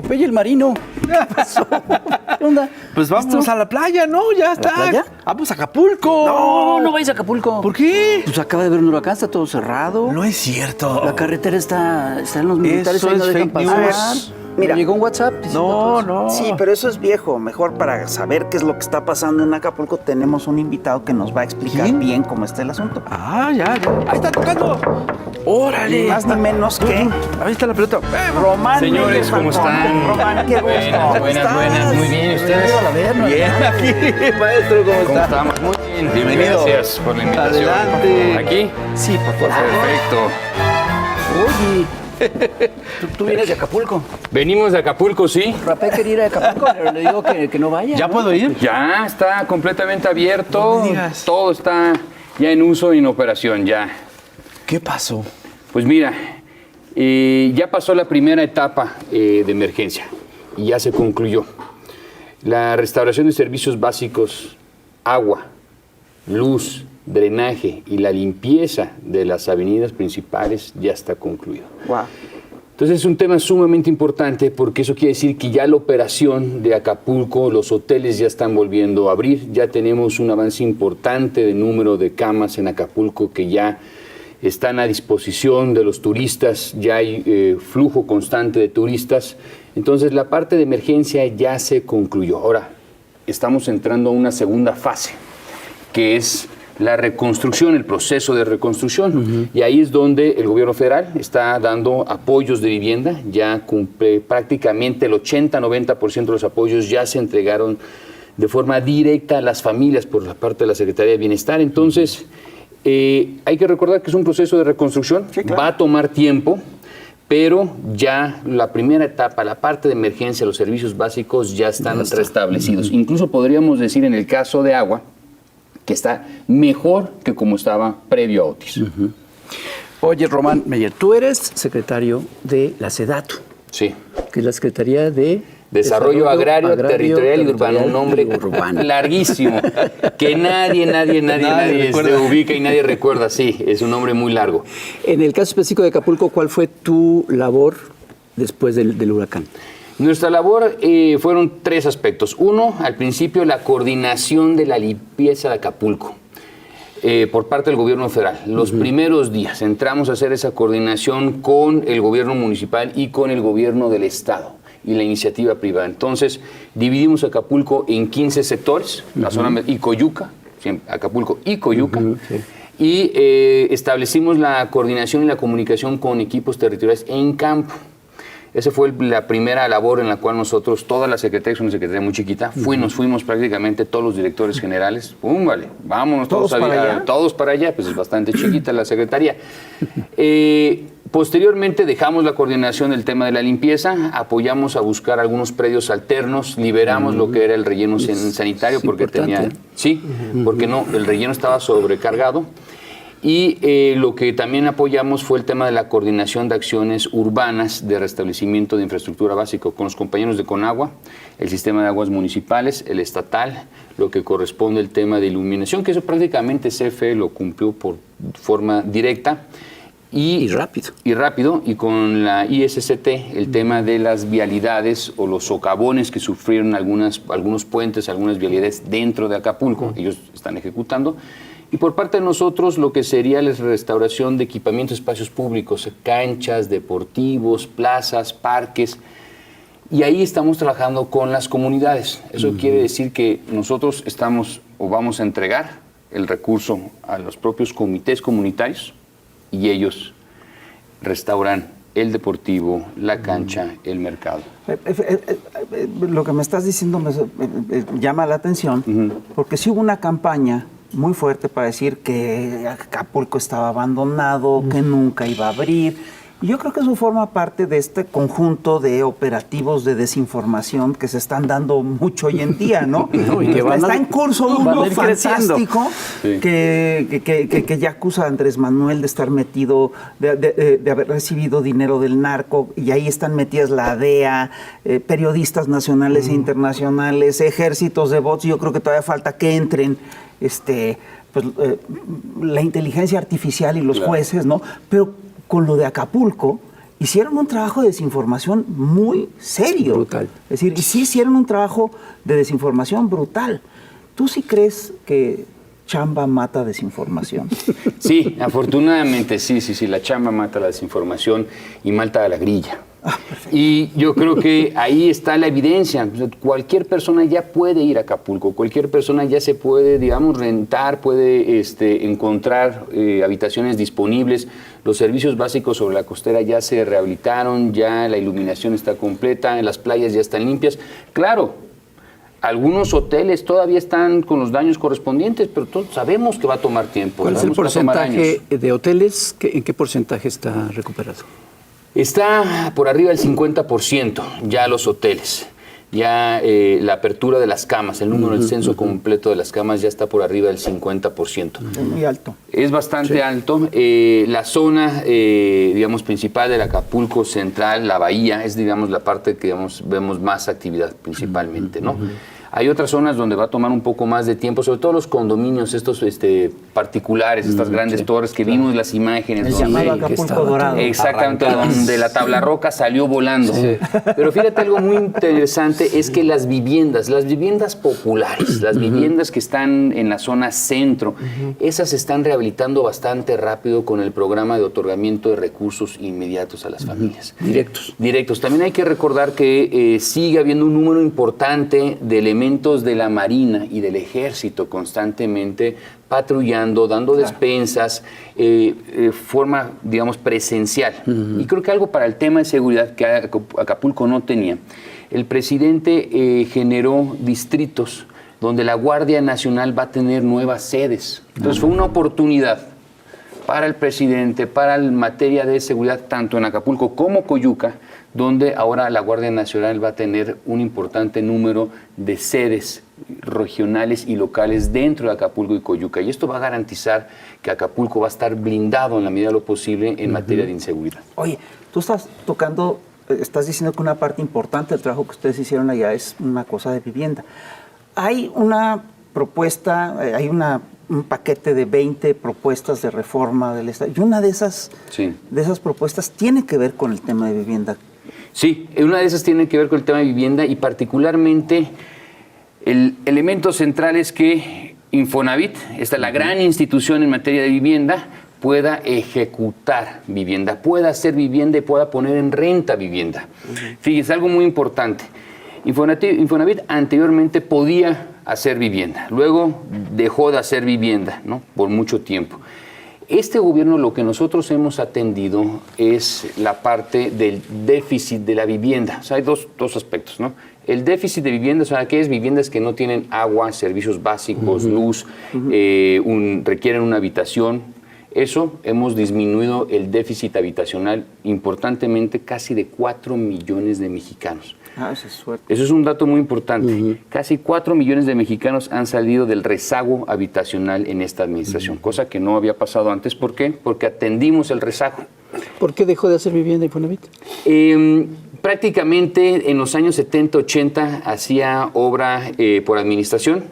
Oye, el marino. ¿Qué pasó? ¿Qué onda? Pues vamos a la playa, ¿no? Ya está. ¿A la playa? Vamos a Acapulco. No, no vayas a Acapulco. ¿Por qué? Pues acaba de haber un huracán, está todo cerrado. No es cierto. La carretera está en los militares, Eso ahí no es dejan fake pasar. news. Mira. Me llegó un WhatsApp diciendo todo eso. No. Sí, pero eso es viejo. Mejor para saber qué es lo que está pasando en Acapulco, tenemos un invitado que nos va a explicar ¿Quién? bien cómo está el asunto. Ah, ya. Ahí está tocando. Órale. Ni más ni menos que Ahí está la pelota. Román. Señores, ¿cómo están? Román, qué gusto. Buenas. Muy bien, ¿ustedes? Bienvenido a la Verna. Bien, aquí, maestro, ¿cómo ¿Cómo está? estamos? Muy bien. Bienvenido. Gracias por la invitación. Adelante. ¿Aquí? Sí, por favor. Perfecto. Oye, tú vienes de Acapulco. Venimos de Acapulco, ¿sí? Rapé quería ir a Acapulco, pero le digo que no vaya. ¿Ya ¿no? puedo ir? Ya está completamente abierto. No me digas. Todo está ya en uso y en operación, ya. ¿Qué pasó? Pues mira, ya pasó la primera etapa de emergencia y ya se concluyó. La restauración de servicios básicos, agua, luz, drenaje y la limpieza de las avenidas principales ya está concluido. Wow. Entonces es un tema sumamente importante porque eso quiere decir que ya la operación de Acapulco, los hoteles ya están volviendo a abrir, ya tenemos un avance importante de número de camas en Acapulco que ya están a disposición de los turistas, ya hay flujo constante de turistas. Entonces la parte de emergencia ya se concluyó. Ahora estamos entrando a una segunda fase, que es la reconstrucción, el proceso de reconstrucción. Y ahí es donde el gobierno federal está dando apoyos de vivienda. Ya cumple prácticamente el 80-90% de los apoyos ya se entregaron de forma directa a las familias por la parte de la Secretaría de Bienestar. Entonces, hay que recordar que es un proceso de reconstrucción. Sí, claro. Va a tomar tiempo, pero ya la primera etapa, la parte de emergencia, los servicios básicos ya están restablecidos. Incluso podríamos decir en el caso de agua, que está mejor que como estaba previo a Otis. Oye, Román Meyer, tú eres secretario de la SEDATU, Sí. que es la Secretaría de Desarrollo Agrario, Territorial y Urbano, un nombre urbano. larguísimo, que nadie se ubica y nadie recuerda. Sí, es un nombre muy largo. En el caso específico de Acapulco, ¿cuál fue tu labor después del huracán? Nuestra labor fueron tres aspectos. Uno, al principio, la coordinación de la limpieza de Acapulco por parte del gobierno federal. Los primeros días entramos a hacer esa coordinación con el gobierno municipal y con el gobierno del estado y la iniciativa privada. Entonces, dividimos Acapulco en 15 sectores, la zona y Coyuca, siempre, Acapulco y Coyuca. Y establecimos la coordinación y la comunicación con equipos territoriales en campo. Esa fue la primera labor en la cual nosotros, toda la secretaría, es una secretaría muy chiquita, nos fuimos prácticamente todos los directores generales, ¡pum! Vale, vámonos todos para allá, pues es bastante chiquita la secretaría. Posteriormente dejamos la coordinación del tema de la limpieza, apoyamos a buscar algunos predios alternos, liberamos lo que era el relleno sanitario porque tenía... Sí, porque no, el relleno estaba sobrecargado. Y lo que también apoyamos fue el tema de la coordinación de acciones urbanas de restablecimiento de infraestructura básica con los compañeros de Conagua, el sistema de aguas municipales, el estatal, lo que corresponde al tema de iluminación, que eso prácticamente CFE lo cumplió por forma directa. Y rápido, y con la ISCT, el tema de las vialidades o los socavones que sufrieron algunos puentes, algunas vialidades dentro de Acapulco, ellos están ejecutando. Y por parte de nosotros, lo que sería la restauración de equipamientos, espacios públicos, canchas, deportivos, plazas, parques. Y ahí estamos trabajando con las comunidades. Eso quiere decir que nosotros estamos o vamos a entregar el recurso a los propios comités comunitarios y ellos restauran el deportivo, la cancha, el mercado. Lo que me estás diciendo me llama la atención, porque sí hubo una campaña muy fuerte para decir que Acapulco estaba abandonado, que nunca iba a abrir. Y yo creo que eso forma parte de este conjunto de operativos de desinformación que se están dando mucho hoy en día, ¿no? Y que está en curso uno fantástico sí. que ya acusa a Andrés Manuel de estar metido, de haber recibido dinero del narco, y ahí están metidas la DEA, periodistas nacionales e internacionales, ejércitos de bots. Yo creo que todavía falta que entren la inteligencia artificial y los jueces, ¿no? Pero con lo de Acapulco, hicieron un trabajo de desinformación muy serio. Brutal. Es decir, y sí hicieron un trabajo de desinformación brutal. ¿Tú sí crees que chamba mata desinformación? Sí, afortunadamente, sí, la chamba mata la desinformación y mata a la grilla. Y yo creo que ahí está la evidencia. Cualquier persona ya puede ir a Acapulco, cualquier persona ya se puede, digamos, rentar, puede encontrar habitaciones disponibles. Los servicios básicos sobre la costera ya se rehabilitaron, ya la iluminación está completa, las playas ya están limpias. Claro, algunos hoteles todavía están con los daños correspondientes, pero todos sabemos que va a tomar tiempo. ¿Cuál es el Sabemos que va a tomar porcentaje años. de hoteles? ¿En qué porcentaje está recuperado? Está por arriba del 50% ya los hoteles. Ya la apertura de las camas, el número, el censo completo de las camas ya está por arriba del 50%. Es muy alto. Es bastante alto. La zona, digamos, principal del Acapulco Central, la bahía, es, digamos, la parte que vemos más actividad principalmente, ¿no? Hay otras zonas donde va a tomar un poco más de tiempo, sobre todo los condominios, estos particulares, estas grandes torres que vimos las imágenes. El llamado Acapulco Dorado. Exactamente, donde la tabla roca salió volando. Sí. Pero fíjate, algo muy interesante es que las viviendas populares, las viviendas que están en la zona centro, esas se están rehabilitando bastante rápido con el programa de otorgamiento de recursos inmediatos a las familias. Directos. También hay que recordar que sigue habiendo un número importante de elementos de la Marina y del Ejército constantemente patrullando, dando despensas, forma, digamos, presencial. Y creo que algo para el tema de seguridad que Acapulco no tenía. El presidente generó distritos donde la Guardia Nacional va a tener nuevas sedes. Entonces fue una oportunidad para el presidente, para la materia de seguridad, tanto en Acapulco como Coyuca, donde ahora la Guardia Nacional va a tener un importante número de sedes regionales y locales dentro de Acapulco y Coyuca. Y esto va a garantizar que Acapulco va a estar blindado en la medida de lo posible en materia de inseguridad. Oye, tú estás diciendo que una parte importante del trabajo que ustedes hicieron allá es una cosa de vivienda. Hay una propuesta, un paquete de 20 propuestas de reforma del Estado, y una de esas propuestas tiene que ver con el tema de vivienda. Sí, una de esas tiene que ver con el tema de vivienda y particularmente el elemento central es que Infonavit, esta es la gran institución en materia de vivienda, pueda ejecutar vivienda, pueda hacer vivienda y pueda poner en renta vivienda. Fíjense, algo muy importante. Infonavit anteriormente podía hacer vivienda, luego dejó de hacer vivienda, ¿no? Por mucho tiempo. Este gobierno lo que nosotros hemos atendido es la parte del déficit de la vivienda. O sea, hay dos aspectos, ¿no? El déficit de vivienda son aquellas viviendas que no tienen agua, servicios básicos, luz, requieren una habitación. Eso hemos disminuido el déficit habitacional importantemente, casi de 4 millones de mexicanos. Eso es suerte. Eso es un dato muy importante. Casi 4 millones de mexicanos han salido del rezago habitacional en esta administración, cosa que no había pasado antes. ¿Por qué? Porque atendimos el rezago. ¿Por qué dejó de hacer vivienda Infonavit? Prácticamente en los años 70, 80 hacía obra por administración.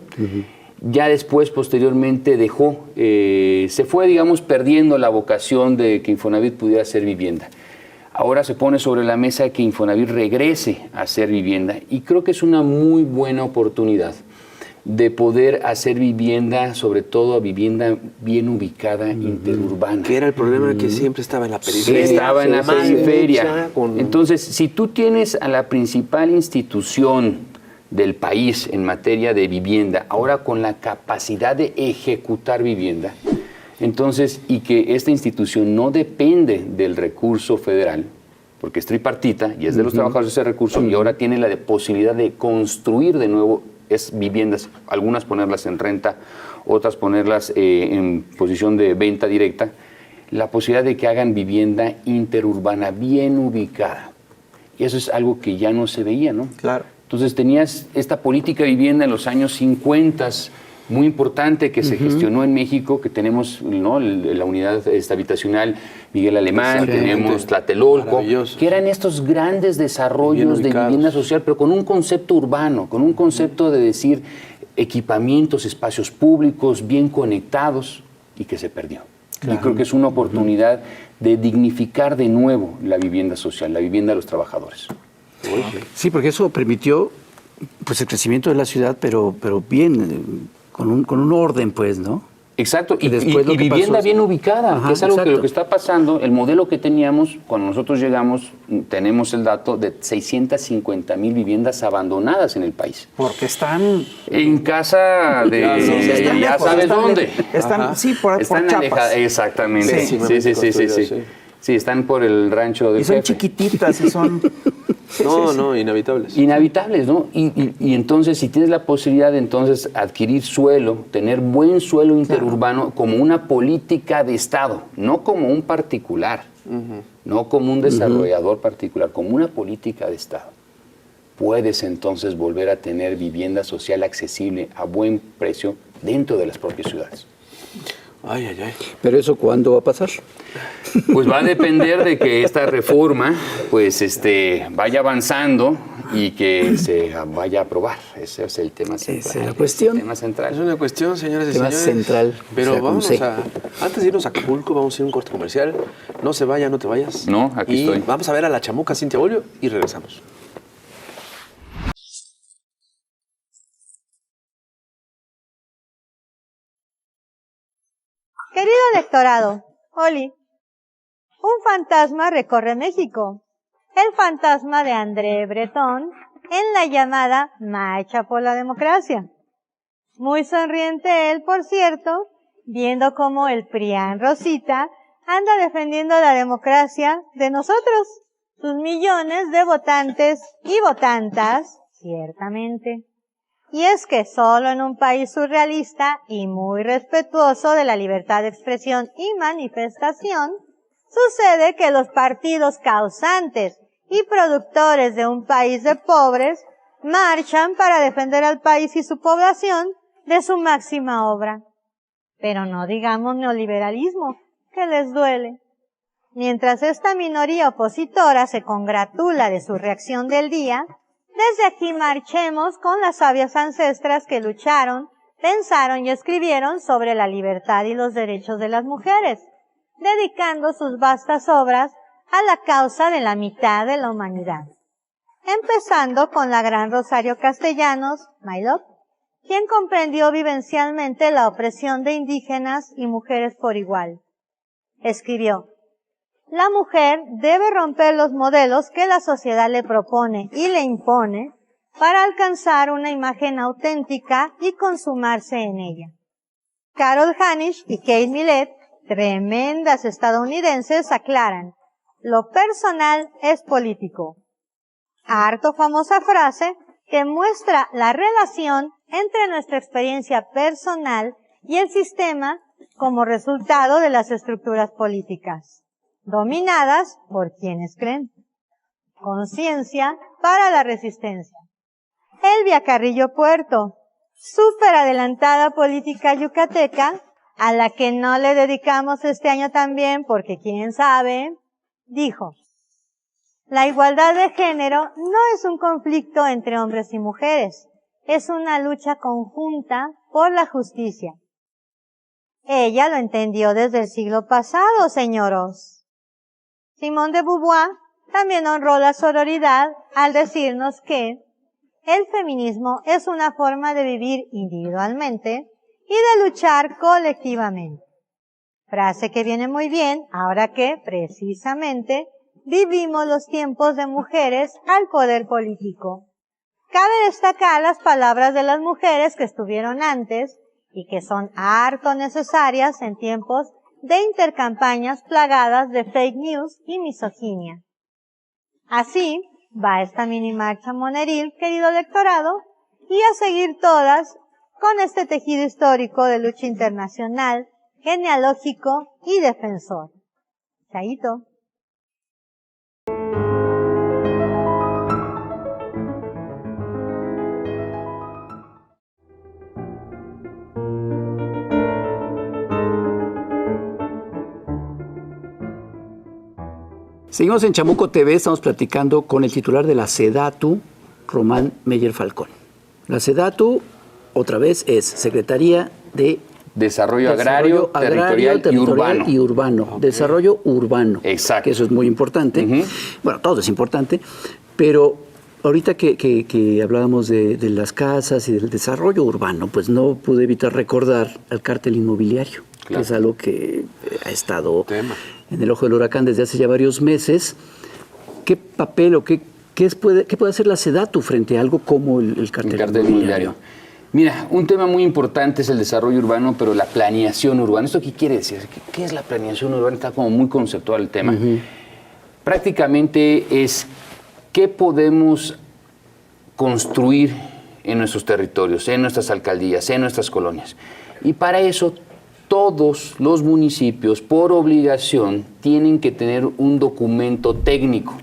Ya después, posteriormente, dejó, se fue, digamos, perdiendo la vocación de que Infonavit pudiera hacer vivienda. Ahora se pone sobre la mesa que Infonavit regrese a hacer vivienda y creo que es una muy buena oportunidad de poder hacer vivienda, sobre todo vivienda bien ubicada, interurbana. Que era el problema que siempre estaba en la periferia. Estaba en la periferia. Entonces, si tú tienes a la principal institución del país en materia de vivienda, ahora con la capacidad de ejecutar vivienda, entonces, y que esta institución no depende del recurso federal, porque es tripartita y es de los trabajadores ese recurso, y ahora tiene la posibilidad de construir de nuevo viviendas, algunas ponerlas en renta, otras ponerlas en posición de venta directa, la posibilidad de que hagan vivienda interurbana bien ubicada. Y eso es algo que ya no se veía, ¿no? Claro. Entonces tenías esta política de vivienda en los años 50, muy importante, que se gestionó en México, que tenemos, ¿no?, la unidad habitacional Miguel Alemán, tenemos Tlatelolco, que eran estos grandes desarrollos de vivienda social, pero con un concepto urbano, con un concepto de decir equipamientos, espacios públicos, bien conectados, y que se perdió. Y creo que es una oportunidad de dignificar de nuevo la vivienda social, la vivienda de los trabajadores. Sí, porque eso permitió pues el crecimiento de la ciudad, pero bien, con un orden, pues, ¿no? Exacto, y después lo que vivienda pasó, bien ubicada, Ajá, que es algo que exacto. lo que está pasando, el modelo que teníamos, cuando nosotros llegamos, tenemos el dato de 650,000 viviendas abandonadas en el país. Porque están... En casa de... están ya lejos, sabes están dónde. Están, sí, por Están Chiapas. alejadas, exactamente. Sí. Sí. Sí, están por el rancho del Y son jefe. chiquititas y son... No, inhabitables. Inhabitables, ¿no? Y entonces, si tienes la posibilidad de entonces adquirir suelo, tener buen suelo interurbano como una política de Estado, no como un particular, no como un desarrollador particular, como una política de Estado, puedes entonces volver a tener vivienda social accesible a buen precio dentro de las propias ciudades. Ay. Pero eso, ¿cuándo va a pasar? Pues va a depender de que esta reforma pues vaya avanzando y que se vaya a aprobar. Ese es el tema central. Esa es la cuestión. El tema central. Es una cuestión, señoras y Tema señores. central, Pero o sea, vamos con C. antes de irnos a Acapulco, vamos a ir a un corte comercial. No se vaya, no te vayas. No, aquí y estoy. Vamos a ver a la chamuca Cintia Bolio y regresamos. Querido electorado, Oli, un fantasma recorre México. El fantasma de André Breton en la llamada Marcha por la Democracia. Muy sonriente él, por cierto, viendo cómo el PRIAN Rosita anda defendiendo la democracia de nosotros, sus millones de votantes y votantas, ciertamente. Y es que solo en un país surrealista y muy respetuoso de la libertad de expresión y manifestación, sucede que los partidos causantes y productores de un país de pobres marchan para defender al país y su población de su máxima obra. Pero no digamos neoliberalismo, que les duele. Mientras esta minoría opositora se congratula de su reacción del día, desde aquí marchemos con las sabias ancestras que lucharon, pensaron y escribieron sobre la libertad y los derechos de las mujeres, dedicando sus vastas obras a la causa de la mitad de la humanidad. Empezando con la gran Rosario Castellanos, my love, quien comprendió vivencialmente la opresión de indígenas y mujeres por igual. Escribió: la mujer debe romper los modelos que la sociedad le propone y le impone para alcanzar una imagen auténtica y consumarse en ella. Carol Hanisch y Kate Millett, tremendas estadounidenses, aclaran: lo personal es político. Harto famosa frase que muestra la relación entre nuestra experiencia personal y el sistema como resultado de las estructuras políticas, dominadas por quienes creen. Conciencia para la resistencia. Elvia Carrillo Puerto, súper adelantada política yucateca, a la que no le dedicamos este año también porque quién sabe, dijo: la igualdad de género no es un conflicto entre hombres y mujeres, es una lucha conjunta por la justicia. Ella lo entendió desde el siglo pasado, señoros. Simone de Beauvoir también honró la sororidad al decirnos que el feminismo es una forma de vivir individualmente y de luchar colectivamente. Frase que viene muy bien ahora que, precisamente, vivimos los tiempos de mujeres al poder político. Cabe destacar las palabras de las mujeres que estuvieron antes y que son harto necesarias en tiempos de intercampañas plagadas de fake news y misoginia. Así va esta mini marcha moneril, querido electorado, y a seguir todas con este tejido histórico de lucha internacional, genealógico y defensor. Chaito. Seguimos en Chamuco TV, estamos platicando con el titular de la SEDATU, Román Meyer Falcón. La SEDATU, otra vez, es Secretaría de Desarrollo agrario, territorial y urbano. Okay. Desarrollo urbano. Exacto. Que eso es muy importante. Bueno, todo es importante, pero ahorita que hablábamos de las casas y del desarrollo urbano, pues no pude evitar recordar al cártel inmobiliario, que es algo que ha estado en el ojo del huracán desde hace ya varios meses. ¿Qué papel o qué puede hacer la SEDATU frente a algo como el cártel inmobiliario? Mira, un tema muy importante es el desarrollo urbano, pero la planeación urbana. ¿Esto qué quiere decir? ¿Qué es la planeación urbana? Está como muy conceptual el tema. Prácticamente es qué podemos construir en nuestros territorios, en nuestras alcaldías, en nuestras colonias. Y para eso todos los municipios, por obligación, tienen que tener un documento técnico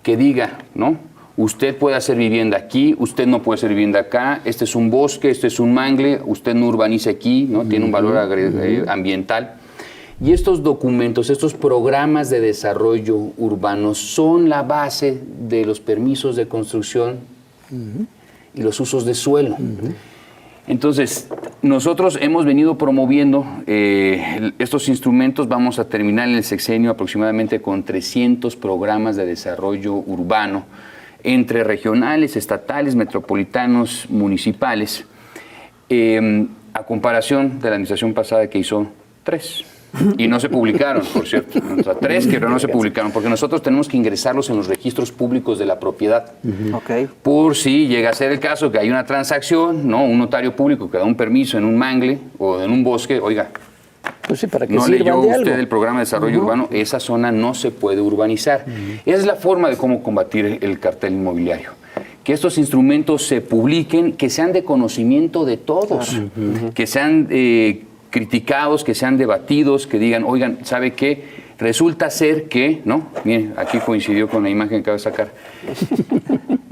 que diga, ¿no? Usted puede hacer vivienda aquí, usted no puede hacer vivienda acá, este es un bosque, este es un mangle, usted no urbanice aquí, ¿no? Tiene un valor ambiental. Y estos documentos, estos programas de desarrollo urbano son la base de los permisos de construcción y los usos de suelo. Entonces, nosotros hemos venido promoviendo estos instrumentos. Vamos a terminar en el sexenio aproximadamente con 300 programas de desarrollo urbano entre regionales, estatales, metropolitanos, municipales, a comparación de la administración pasada que hizo 3. Y no se publicaron, por cierto. O sea, 3 que no se publicaron, porque nosotros tenemos que ingresarlos en los registros públicos de la propiedad. Por si llega a ser el caso que hay una transacción, ¿no? Un notario público que da un permiso en un mangle o en un bosque, oiga, pues sí, para que no leyó de usted algo. el programa de desarrollo urbano, esa zona no se puede urbanizar. Esa es la forma de cómo combatir el cartel inmobiliario. Que estos instrumentos se publiquen, que sean de conocimiento de todos, que sean criticados, que sean debatidos, que digan, oigan, ¿sabe qué? Resulta ser que, ¿no? Miren, aquí coincidió con la imagen que acabo de sacar.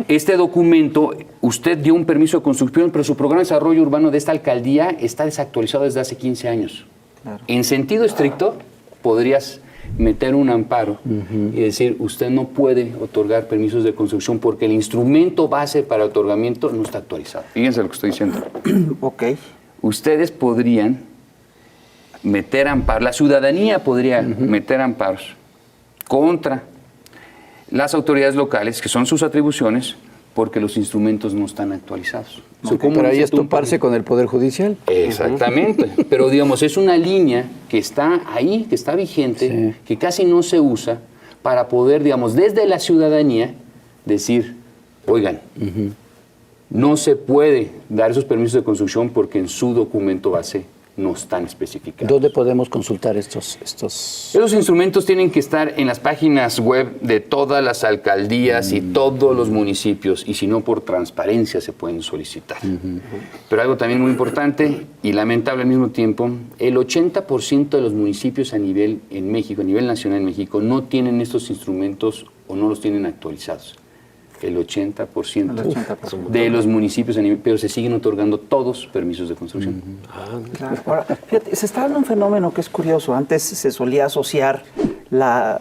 Este documento, usted dio un permiso de construcción, pero su programa de desarrollo urbano de esta alcaldía está desactualizado desde hace 15 años. En sentido estricto, podrías meter un amparo y decir, usted no puede otorgar permisos de construcción porque el instrumento base para otorgamiento no está actualizado. Fíjense lo que estoy diciendo. Ustedes podrían meter amparos, la ciudadanía podría meter amparos contra las autoridades locales, que son sus atribuciones, porque los instrumentos no están actualizados. Pero ahí es toparse con el Poder Judicial. Exactamente. Pero digamos, es una línea que está ahí, que está vigente, que casi no se usa para poder, digamos, desde la ciudadanía decir, oigan, no se puede dar esos permisos de construcción porque en su documento base no están especificados. ¿Dónde podemos consultar estos? Esos instrumentos tienen que estar en las páginas web de todas las alcaldías y todos los municipios, y si no, por transparencia se pueden solicitar. Pero algo también muy importante y lamentable al mismo tiempo, el 80% de los municipios en México, a nivel nacional en México, no tienen estos instrumentos o no los tienen actualizados. El 80% de los municipios, pero se siguen otorgando todos permisos de construcción. Claro. Ahora, fíjate, se está dando un fenómeno que es curioso. Antes se solía asociar la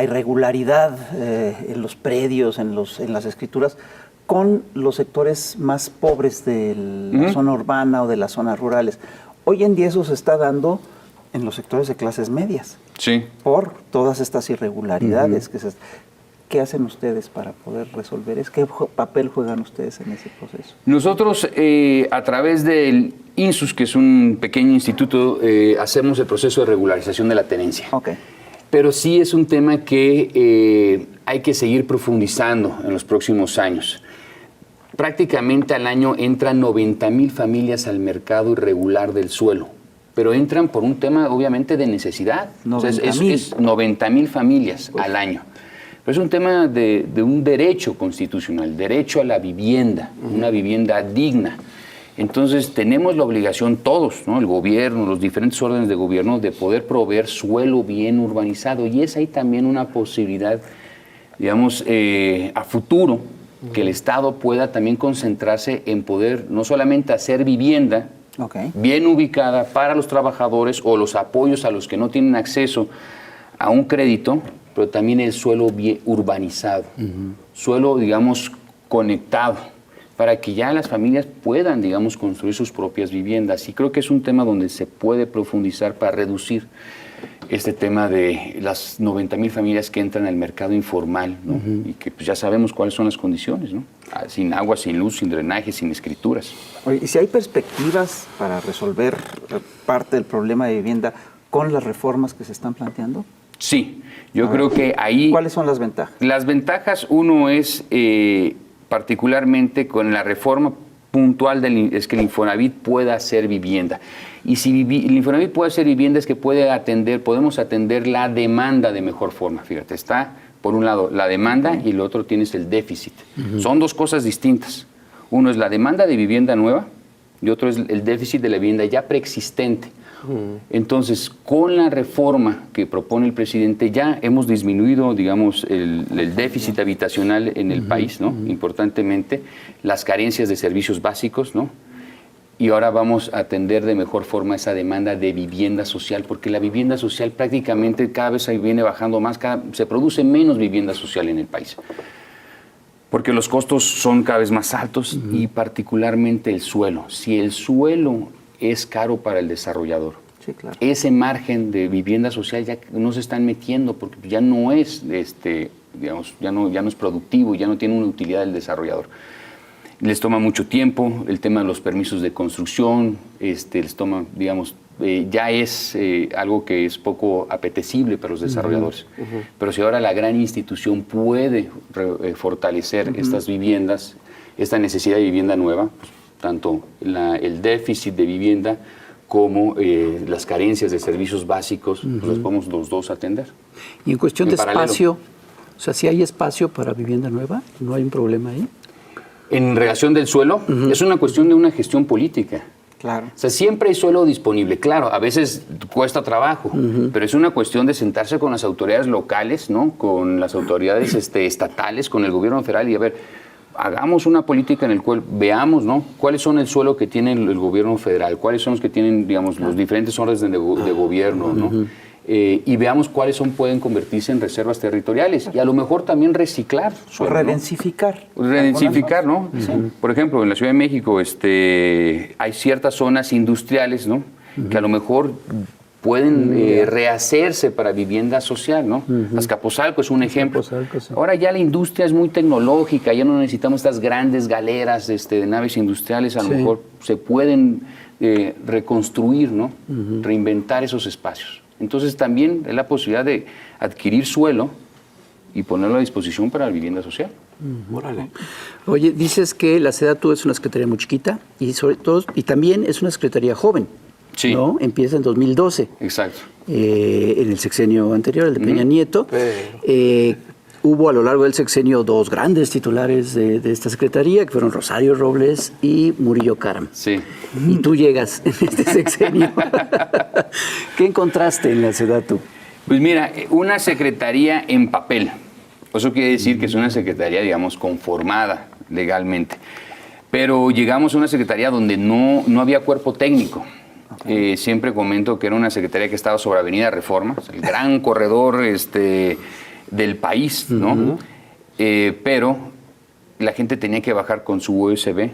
irregularidad en los predios, en las escrituras, con los sectores más pobres de la zona urbana o de las zonas rurales. Hoy en día eso se está dando en los sectores de clases medias. Sí. Por todas estas irregularidades que ¿Qué hacen ustedes para poder resolver eso? ¿Qué papel juegan ustedes en ese proceso? Nosotros, a través del INSUS, que es un pequeño instituto, hacemos el proceso de regularización de la tenencia. Pero sí es un tema que hay que seguir profundizando en los próximos años. Prácticamente al año entran 90,000 familias al mercado irregular del suelo, pero entran por un tema obviamente de necesidad. O sea, es 90,000 familias al año. Pero es un tema de un derecho constitucional, derecho a la vivienda, una vivienda digna. Entonces tenemos la obligación todos, ¿no? El gobierno, los diferentes órdenes de gobierno, de poder proveer suelo bien urbanizado. Y es ahí también una posibilidad, digamos, a futuro, que el Estado pueda también concentrarse en poder no solamente hacer vivienda bien ubicada para los trabajadores o los apoyos a los que no tienen acceso a un crédito, pero también el suelo bien urbanizado, suelo, digamos, conectado, para que ya las familias puedan, digamos, construir sus propias viviendas. Y creo que es un tema donde se puede profundizar para reducir este tema de las 90,000 familias que entran al mercado informal, ¿no? Y que pues, ya sabemos cuáles son las condiciones, ¿no? Sin agua, sin luz, sin drenaje, sin escrituras. Oye, ¿y si hay perspectivas para resolver parte del problema de vivienda con las reformas que se están planteando? Sí, yo creo que ahí... ¿Cuáles son las ventajas? Las ventajas, uno es particularmente con la reforma puntual es que el Infonavit pueda hacer vivienda. Y si el Infonavit puede hacer vivienda es que podemos atender la demanda de mejor forma. Fíjate, está por un lado la demanda y el otro tienes el déficit. Son dos cosas distintas. Uno es la demanda de vivienda nueva y otro es el déficit de la vivienda ya preexistente. Entonces, con la reforma que propone el presidente ya hemos disminuido, digamos, el déficit habitacional en el país, ¿no? Importantemente, las carencias de servicios básicos, ¿no? Y ahora vamos a atender de mejor forma esa demanda de vivienda social, porque la vivienda social prácticamente cada vez viene bajando más, se produce menos vivienda social en el país. Porque los costos son cada vez más altos y particularmente el suelo. Si el suelo es caro para el desarrollador, sí, claro, ese margen de vivienda social ya no se están metiendo porque ya no es, digamos, ya no es productivo, ya no tiene una utilidad del desarrollador. Les toma mucho tiempo, el tema de los permisos de construcción, les toma, digamos, ya es algo que es poco apetecible para los desarrolladores. Pero si ahora la gran institución puede fortalecer estas viviendas, esta necesidad de vivienda nueva, pues, tanto el déficit de vivienda como las carencias de servicios básicos, pues los podemos los dos atender. Y en cuestión de espacio, o sea, si hay espacio para vivienda nueva, ¿no hay un problema ahí? En relación del suelo, es una cuestión de una gestión política. Claro. O sea, siempre hay suelo disponible. Claro, a veces cuesta trabajo, pero es una cuestión de sentarse con las autoridades locales, ¿no? Con las autoridades estatales, con el gobierno federal y a ver, hagamos una política en la cual veamos, ¿no? Cuáles son el suelo que tiene el gobierno federal, cuáles son los que tienen, digamos, los diferentes órdenes de gobierno, ¿no? Y veamos cuáles pueden convertirse en reservas territoriales y a lo mejor también reciclar suelo, redensificar. ¿no? Redensificar, ¿no? Sí. Por ejemplo, en la Ciudad de México hay ciertas zonas industriales, ¿no? Que a lo mejor pueden rehacerse para vivienda social, ¿no? Azcapotzalco es un ejemplo. Sí. Ahora ya la industria es muy tecnológica, ya no necesitamos estas grandes galeras de naves industriales, a lo mejor se pueden reconstruir, ¿no? Reinventar esos espacios. Entonces también es la posibilidad de adquirir suelo y ponerlo a disposición para la vivienda social. Órale. Oye, dices que la SEDATU es una secretaría muy chiquita y sobre todo, y también es una secretaría joven. Sí. ¿No? Empieza en 2012. Exacto. En el sexenio anterior, el de Peña Nieto. Hubo a lo largo del sexenio dos grandes titulares de esta secretaría, que fueron Rosario Robles y Murillo Karam. Sí. Y tú llegas en este sexenio. ¿Qué encontraste en la SEDATU? Pues mira, una secretaría en papel. Eso quiere decir que es una secretaría, digamos, conformada legalmente. Pero llegamos a una secretaría donde no había cuerpo técnico. Siempre comento que era una secretaría que estaba sobre Avenida Reforma, el gran corredor del país, ¿no? Pero la gente tenía que bajar con su USB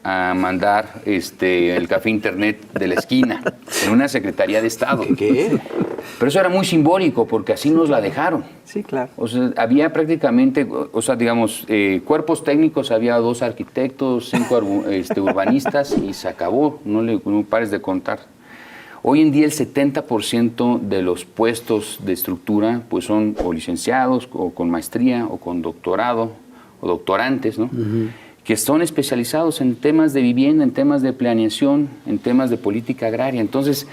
a mandar el café internet de la esquina en una secretaría de Estado. ¿Qué? Pero eso era muy simbólico porque así nos la dejaron. Sí, claro. O sea, había prácticamente, digamos, cuerpos técnicos, había 2 arquitectos, 5 urbanistas y se acabó, no pares de contar. Hoy en día el 70% de los puestos de estructura pues son o licenciados o con maestría o con doctorado o doctorantes, ¿no? Que son especializados en temas de vivienda, en temas de planeación, en temas de política agraria. Entonces,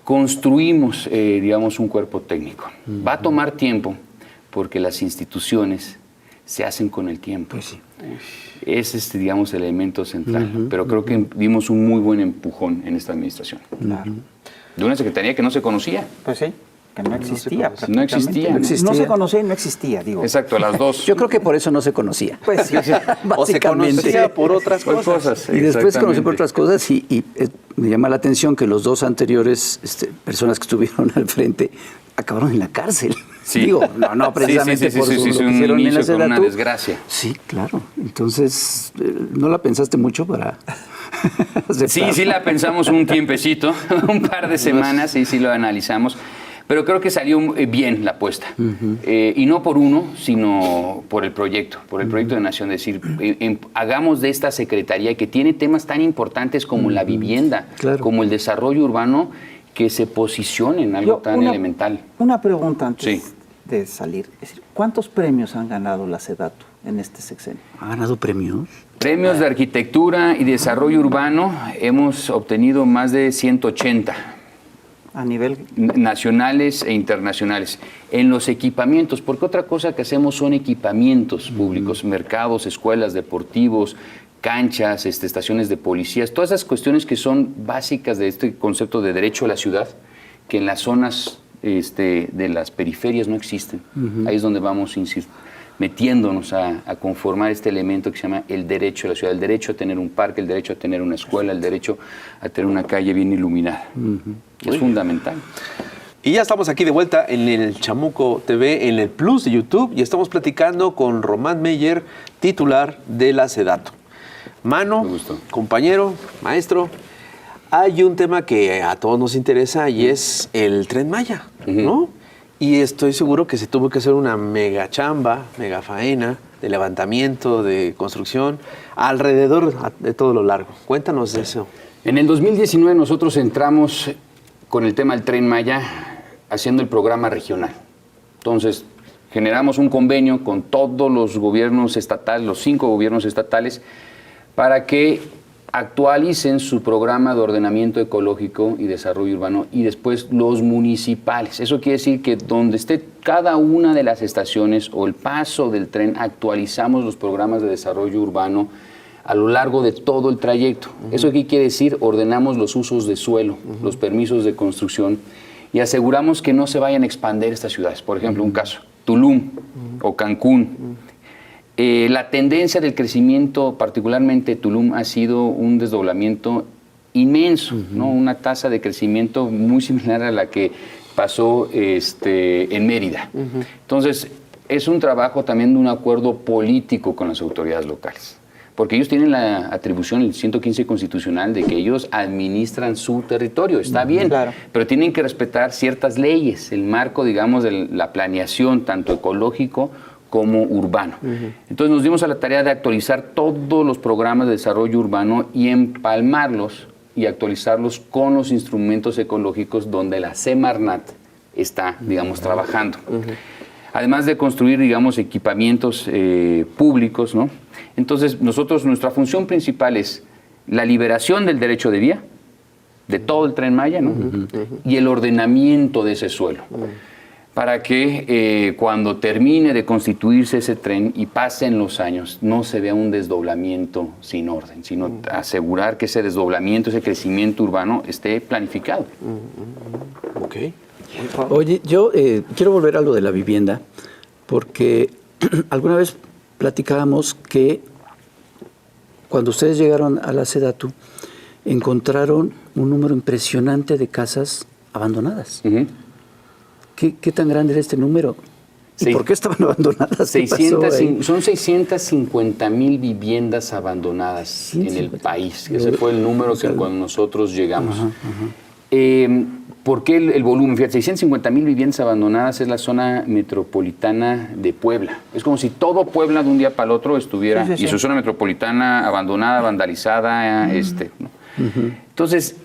construimos, digamos, un cuerpo técnico. Va a tomar tiempo porque las instituciones se hacen con el tiempo. Pues sí. Es, digamos, el elemento central. Pero creo que dimos un muy buen empujón en esta administración. De una secretaría que no se conocía. Pues sí, que no existía. No existía. No se conocía y no existía, digo. Exacto, las dos. Yo creo que por eso no se conocía. Pues sí. Básicamente. O se conocía por otras cosas. Y después conocí por otras cosas y me llama la atención que los dos anteriores personas que estuvieron al frente acabaron en la cárcel. Sí. Digo, no precisamente por lo que un hicieron en la inicio con una Sedatu. desgracia. Sí, claro. Entonces, ¿no la pensaste mucho para aceptar? Sí la pensamos un tiempecito, un par de semanas, sí lo analizamos. Pero creo que salió bien la apuesta. Y no por uno, sino por el proyecto de Nación. Es decir, hagamos de esta secretaría que tiene temas tan importantes como la vivienda, como el desarrollo urbano, que se posicione en algo tan elemental. Una pregunta antes de salir. Es decir, ¿cuántos premios han ganado la Sedatu en este sexenio? ¿Ha ganado premios? Premios de arquitectura y desarrollo urbano hemos obtenido más de 180. A nivel nacionales e internacionales, en los equipamientos, porque otra cosa que hacemos son equipamientos públicos, mercados, escuelas, deportivos, canchas, estaciones de policías, todas esas cuestiones que son básicas de este concepto de derecho a la ciudad, que en las zonas de las periferias no existen. Ahí es donde vamos metiéndonos a conformar este elemento que se llama el derecho a la ciudad, el derecho a tener un parque, el derecho a tener una escuela, el derecho a tener una calle bien iluminada. Es fundamental. Y ya estamos aquí de vuelta en el Chamuco TV, en el Plus de YouTube, y estamos platicando con Román Meyer, titular de la Sedatu. Mano, compañero, maestro, hay un tema que a todos nos interesa y es el Tren Maya, ¿no? Y estoy seguro que se tuvo que hacer una mega chamba, mega faena de levantamiento, de construcción, alrededor de todo lo largo. Cuéntanos de eso. En el 2019 nosotros entramos con el tema del Tren Maya haciendo el programa regional. Entonces, generamos un convenio con todos los gobiernos estatales, los 5 gobiernos estatales, para que actualicen su programa de ordenamiento ecológico y desarrollo urbano, y después los municipales. Eso quiere decir que donde esté cada una de las estaciones o el paso del tren, actualizamos los programas de desarrollo urbano a lo largo de todo el trayecto. ¿Eso qué quiere decir? Ordenamos los usos de suelo, los permisos de construcción, y aseguramos que no se vayan a expandir estas ciudades. Por ejemplo, un caso, Tulum o Cancún. La tendencia del crecimiento, particularmente Tulum, ha sido un desdoblamiento inmenso, ¿no? Una tasa de crecimiento muy similar a la que pasó en Mérida. Entonces, es un trabajo también de un acuerdo político con las autoridades locales, porque ellos tienen la atribución, el 115 constitucional, de que ellos administran su territorio. Está bien, pero tienen que respetar ciertas leyes, el marco, digamos, de la planeación, tanto ecológico como urbano. Entonces nos dimos a la tarea de actualizar todos los programas de desarrollo urbano y empalmarlos y actualizarlos con los instrumentos ecológicos donde la Semarnat está, digamos, trabajando. Además de construir, digamos, equipamientos públicos, ¿no? Entonces nuestra función principal es la liberación del derecho de vía, de todo el Tren Maya, ¿no? Y el ordenamiento de ese suelo. Para que cuando termine de constituirse ese tren y pasen los años, no se vea un desdoblamiento sin orden, sino asegurar que ese desdoblamiento, ese crecimiento urbano esté planificado. Ok. Oye, yo quiero volver a lo de la vivienda, porque alguna vez platicábamos que cuando ustedes llegaron a la Sedatu, encontraron un número impresionante de casas abandonadas. ¿Qué tan grande era este número? ¿Y por qué estaban abandonadas? Son 650,000 viviendas abandonadas en el país. Ese fue el número que cuando nosotros llegamos. ¿Por qué el volumen? Fíjate, 650,000 viviendas abandonadas es la zona metropolitana de Puebla. Es como si todo Puebla de un día para el otro estuviera, y su zona metropolitana abandonada, vandalizada, ¿no? Entonces,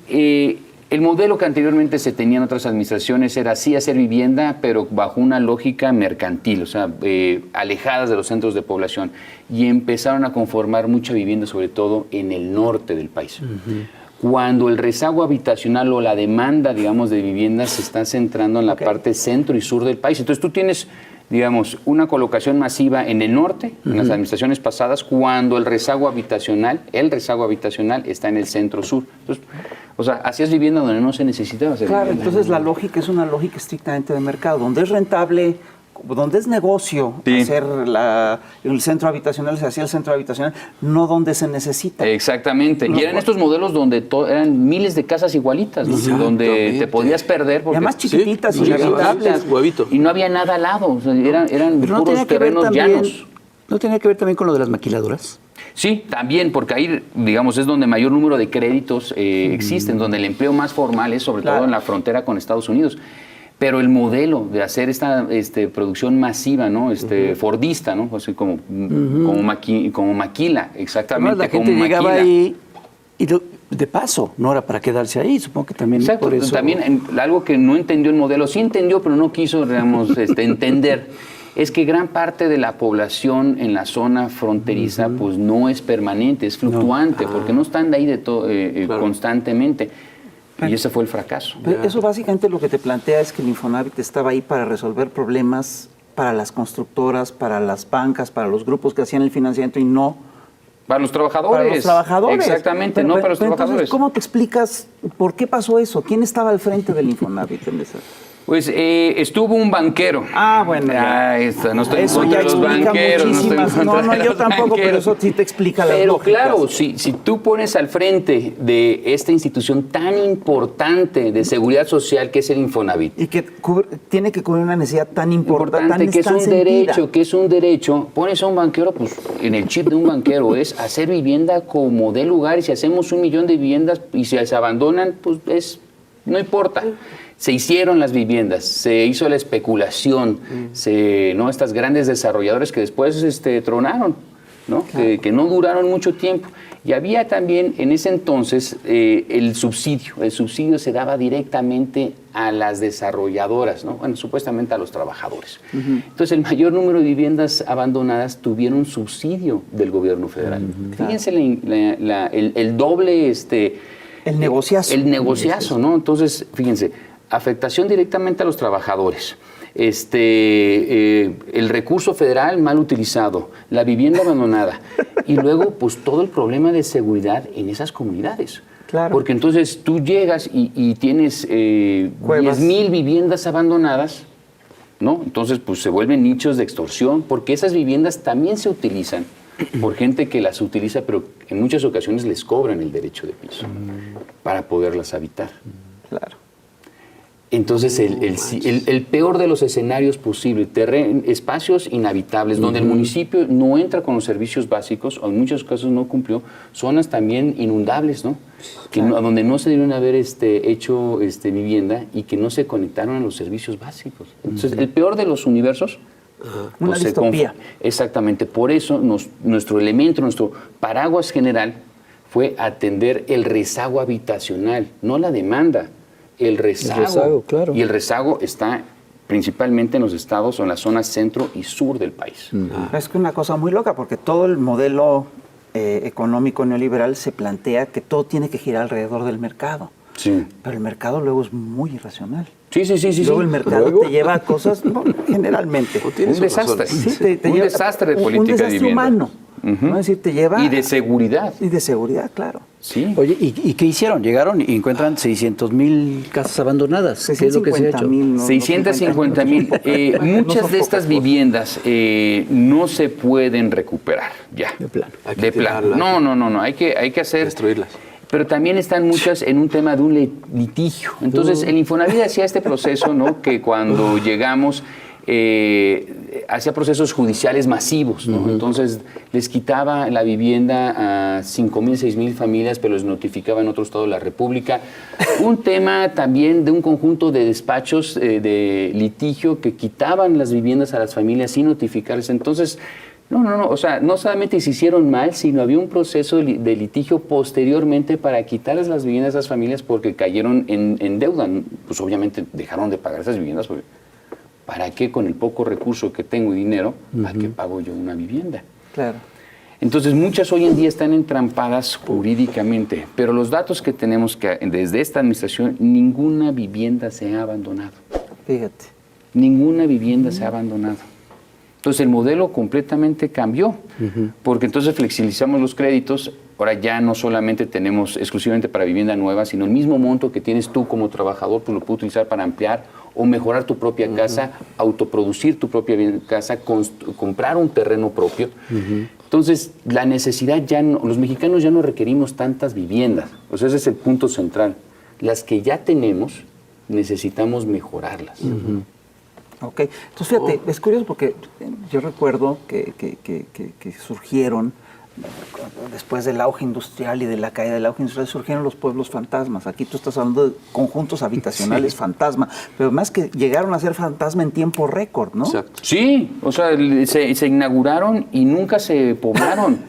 el modelo que anteriormente se tenía en otras administraciones era sí hacer vivienda, pero bajo una lógica mercantil, o sea, alejadas de los centros de población. Y empezaron a conformar mucha vivienda, sobre todo en el norte del país. Cuando el rezago habitacional o la demanda, digamos, de viviendas se está centrando en la parte centro y sur del país. Entonces tú tienes, digamos, una colocación masiva en el norte, en las administraciones pasadas, cuando el rezago habitacional está en el centro-sur. Entonces, o sea, hacías vivienda donde no se necesitaba hacer vivienda. Entonces la lógica es una lógica estrictamente de mercado, donde es rentable donde es negocio hacer el centro habitacional, se hacía el centro habitacional, no donde se necesita. Exactamente. Y eran estos modelos donde eran miles de casas igualitas, ¿no? Donde te podías perder. Porque, y además chiquititas y habitables. Huevito. Y no había nada al lado. O sea, eran puros terrenos llanos. ¿No tenía que ver también con lo de las maquiladoras? Sí, también, porque ahí, digamos, es donde mayor número de créditos existen, donde el empleo más formal es sobre todo en la frontera con Estados Unidos. Pero el modelo de hacer esta producción masiva, ¿no? Fordista, ¿no? Así como maquila, exactamente. Además, la gente llegaba ahí y de paso, no era para quedarse ahí, supongo que también por eso. También algo que no entendió el modelo, sí entendió, pero no quiso, digamos, entender, es que gran parte de la población en la zona fronteriza, pues no es permanente, es fluctuante, porque no están de ahí constantemente. Y ese fue el fracaso. Pero eso básicamente lo que te plantea es que el Infonavit estaba ahí para resolver problemas para las constructoras, para las bancas, para los grupos que hacían el financiamiento y no para los trabajadores. Para los trabajadores. Exactamente, no para los trabajadores. Entonces, ¿cómo te explicas por qué pasó eso? ¿Quién estaba al frente del Infonavit en esa? Pues estuvo un banquero. Ah, bueno. No estoy eso en contra ya de los banqueros. No, yo tampoco, pero eso sí te explica las Pero lógicas. claro, si tú pones al frente de esta institución tan importante de seguridad social que es el Infonavit. Y que tiene que cubrir una necesidad tan importante, que es un derecho, pones a un banquero, pues en el chip de un banquero es hacer vivienda como de lugar, y si hacemos 1 millón de viviendas y si se abandonan, pues no importa. Se hicieron las viviendas, se hizo la especulación, ¿no? Estas grandes desarrolladores que después tronaron, ¿no? Claro. Que no duraron mucho tiempo. Y había también en ese entonces el subsidio. El subsidio se daba directamente a las desarrolladoras, ¿no? Bueno, supuestamente a los trabajadores. Entonces el mayor número de viviendas abandonadas tuvieron subsidio del gobierno federal. Fíjense el doble... el negociazo. El negociazo, ¿no? Entonces, fíjense, afectación directamente a los trabajadores, el recurso federal mal utilizado, la vivienda abandonada y luego pues todo el problema de seguridad en esas comunidades. Claro. Porque entonces tú llegas y tienes 10,000 viviendas abandonadas, ¿no? Entonces pues se vuelven nichos de extorsión porque esas viviendas también se utilizan por gente que las utiliza, pero en muchas ocasiones les cobran el derecho de piso para poderlas habitar. Claro. Entonces, el peor de los escenarios posibles, espacios inhabitables, donde el municipio no entra con los servicios básicos, o en muchos casos no cumplió, zonas también inundables, ¿no? Donde no se debieron haber hecho vivienda y que no se conectaron a los servicios básicos. Entonces, el peor de los universos... Una distopía. Exactamente. Por eso, nuestro elemento, nuestro paraguas general fue atender el rezago habitacional, no la demanda. El rezago, claro. Y el rezago está principalmente en los estados o en las zonas centro y sur del país. Es que una cosa muy loca, porque todo el modelo económico neoliberal se plantea que todo tiene que girar alrededor del mercado. Sí. Pero el mercado luego es muy irracional. Sí. Luego el mercado te lleva a cosas, generalmente. Un desastre. Sí, te un lleva desastre de política un desastre de vivienda. humano. ¿No? Es decir, te lleva... Y de seguridad. Y de seguridad, claro. Sí. Oye, ¿y qué hicieron? Llegaron y encuentran 600,000 casas abandonadas. ¿Qué es lo que se ha hecho? 650,000. Muchas de estas viviendas no se pueden recuperar ya. De plano. De plano. No. Hay que hacer... Destruirlas. Pero también están muchas en un tema de un litigio. Entonces, el Infonavit hacía este proceso, ¿no? Que cuando llegamos... hacía procesos judiciales masivos, ¿no? Entonces les quitaba la vivienda a 5,000, 6,000 familias, pero les notificaba en otro estado de la República. Un tema también de un conjunto de despachos de litigio que quitaban las viviendas a las familias sin notificarles. Entonces, o sea, no solamente se hicieron mal, sino había un proceso de litigio posteriormente para quitarles las viviendas a esas familias porque cayeron en deuda. Pues obviamente dejaron de pagar esas viviendas porque ¿para qué con el poco recurso que tengo y dinero, a qué pago yo una vivienda? Claro. Entonces, muchas hoy en día están entrampadas jurídicamente, pero los datos que tenemos que desde esta administración, ninguna vivienda se ha abandonado. Fíjate. Ninguna vivienda se ha abandonado. Entonces, el modelo completamente cambió, porque entonces flexibilizamos los créditos. Ahora ya no solamente tenemos exclusivamente para vivienda nueva, sino el mismo monto que tienes tú como trabajador, pues lo puedes utilizar para ampliar o mejorar tu propia casa, autoproducir tu propia casa, comprar un terreno propio. Entonces, la necesidad ya no, los mexicanos ya no requerimos tantas viviendas. O sea, ese es el punto central. Las que ya tenemos, necesitamos mejorarlas. Ok, entonces fíjate, es curioso porque yo recuerdo que surgieron, después del auge industrial y de la caída del auge industrial, surgieron los pueblos fantasmas. Aquí tú estás hablando de conjuntos habitacionales fantasma, pero más que llegaron a ser fantasma en tiempo récord, ¿no? Exacto. Sí, o sea, se inauguraron y nunca se poblaron.